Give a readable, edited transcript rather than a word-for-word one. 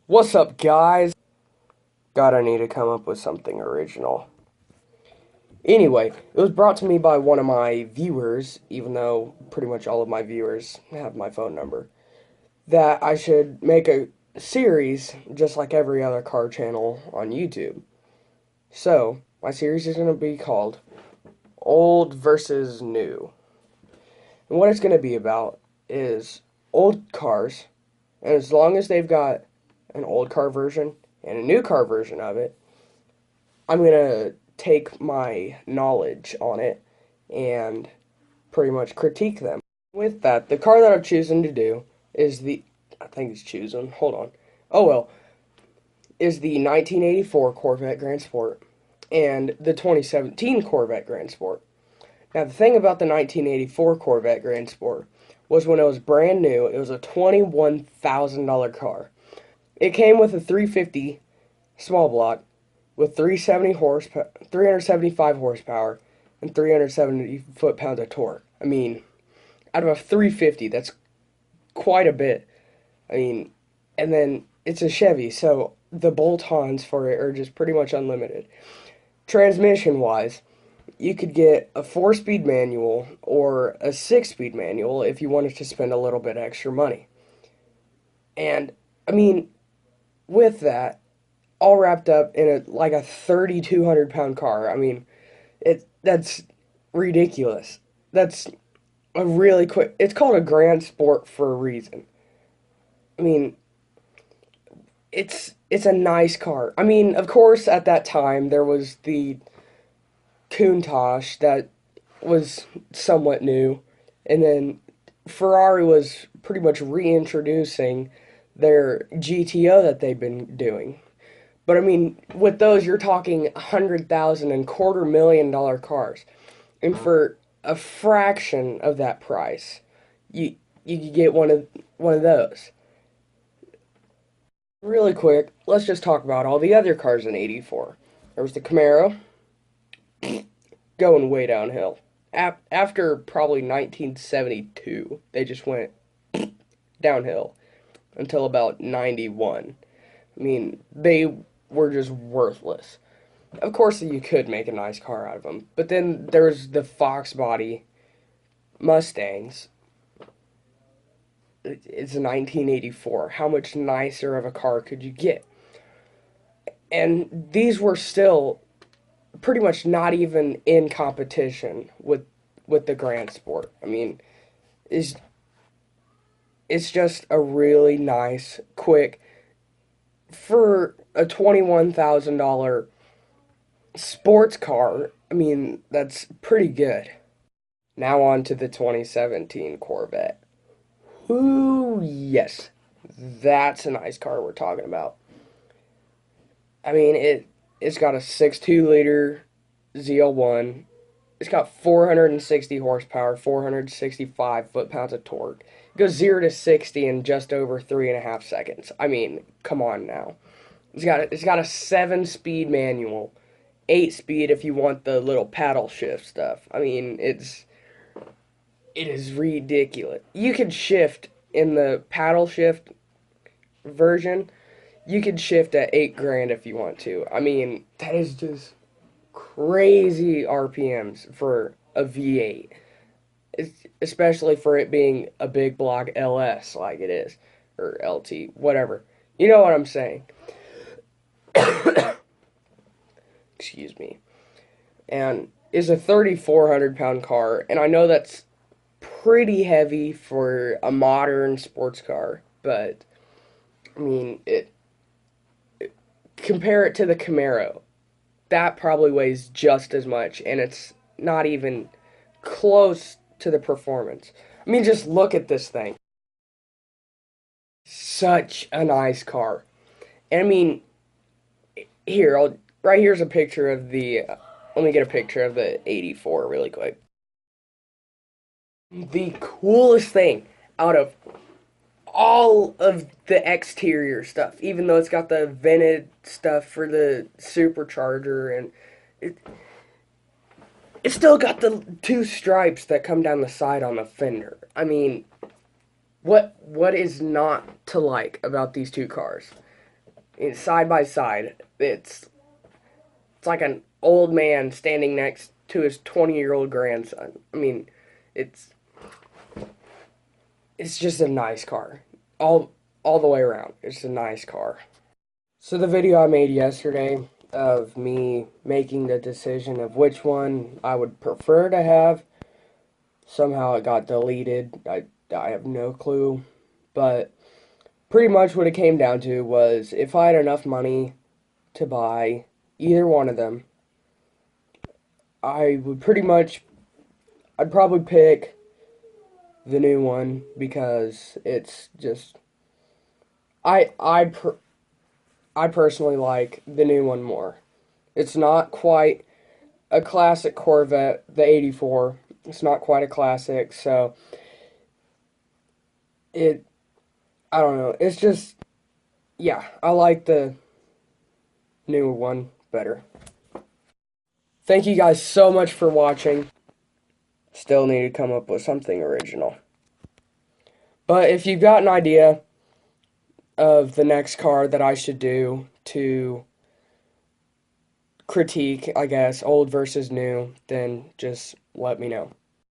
What's up, guys? God, I need to come up with something original. Anyway, it was brought to me by one of my viewers, even though pretty much all of my viewers have my phone number, that I should make a series just like every other car channel on YouTube. So, my series is going to be called Old versus New. And what it's going to be about is old cars, and as long as they've got an old car version and a new car version of it, I'm going to take my knowledge on it and pretty much critique them. With that, the car that I've chosen to do is I think it's chosen, hold on. Oh well, is the 1984 Corvette Grand Sport and the 2017 Corvette Grand Sport. Now, the thing about the 1984 Corvette Grand Sport was when it was brand new, it was a $21,000 car. It came with a 350 small block with 375 horsepower and 370 foot-pounds of torque. I mean, out of a 350, that's quite a bit. I mean, and then it's a Chevy, so the bolt-ons for it are just pretty much unlimited. Transmission-wise, you could get a 4-speed manual or a 6-speed manual if you wanted to spend a little bit extra money. And, I mean, with that, all wrapped up in a 3,200 pound car. I mean, that's ridiculous. That's a really quick. It's called a Grand Sport for a reason. I mean, it's a nice car. I mean, of course, at that time there was the Countach that was somewhat new, and then Ferrari was pretty much reintroducing their GTO that they've been doing. But I mean, with those, you're talking 100,000 and $250,000 cars, and for a fraction of that price, you could get one of those. Really quick, let's just talk about all the other cars in '84. There was the Camaro, going way downhill. After probably 1972, they just went downhill until about 91. I mean, they were just worthless. Of course, you could make a nice car out of them, but then there's the Fox body Mustangs. It's a 1984. How much nicer of a car could you get? And these were still pretty much not even in competition with the Grand Sport. I mean, it's it's just a really nice, quick for a $21,000 sports car. I mean, that's pretty good. Now on to the 2017 Corvette. Ooh, yes. That's a nice car we're talking about. I mean, it's got a 6.2 liter ZL1. It's got 460 horsepower, 465 foot-pounds of torque. It goes 0 to 60 in just over 3.5 seconds. I mean, come on now. It's got a 7-speed manual, 8-speed if you want the little paddle shift stuff. I mean, it is ridiculous. You can shift in the paddle shift version. You can shift at 8 grand if you want to. I mean, that is just crazy RPMs for a V8. Especially for it being a big block LS like it is. Or LT, whatever. You know what I'm saying. Excuse me. And is a 3,400 pound car. And I know that's pretty heavy for a modern sports car. But, I mean, compare it to the Camaro. That probably weighs just as much. And it's not even close to the performance. I mean, just look at this thing. Such a nice car. And I mean, right here's a picture of the. Let me get a picture of the '84 really quick. The coolest thing out of all of the exterior stuff, even though it's got the vented stuff for the supercharger, and it, it's still got the two stripes that come down the side on the fender. I mean, what is not to like about these two cars? It's side by side. It's like an old man standing next to his 20-year-old grandson. I mean, it's it's just a nice car. All the way around. It's a nice car. So the video I made yesterday of me making the decision of which one I would prefer to have, somehow it got deleted. I have no clue, but pretty much what it came down to was if I had enough money to buy either one of them, I'd probably pick the new one because it's just I I per, I personally like the new one more. It's not quite a classic Corvette, the 84. It's not quite a classic, so it I don't know. It's just yeah, I like the newer one better. Thank you guys so much for watching. Still need to come up with something original. But if you've got an idea of the next car that I should do to critique, I guess, old versus new, then just let me know.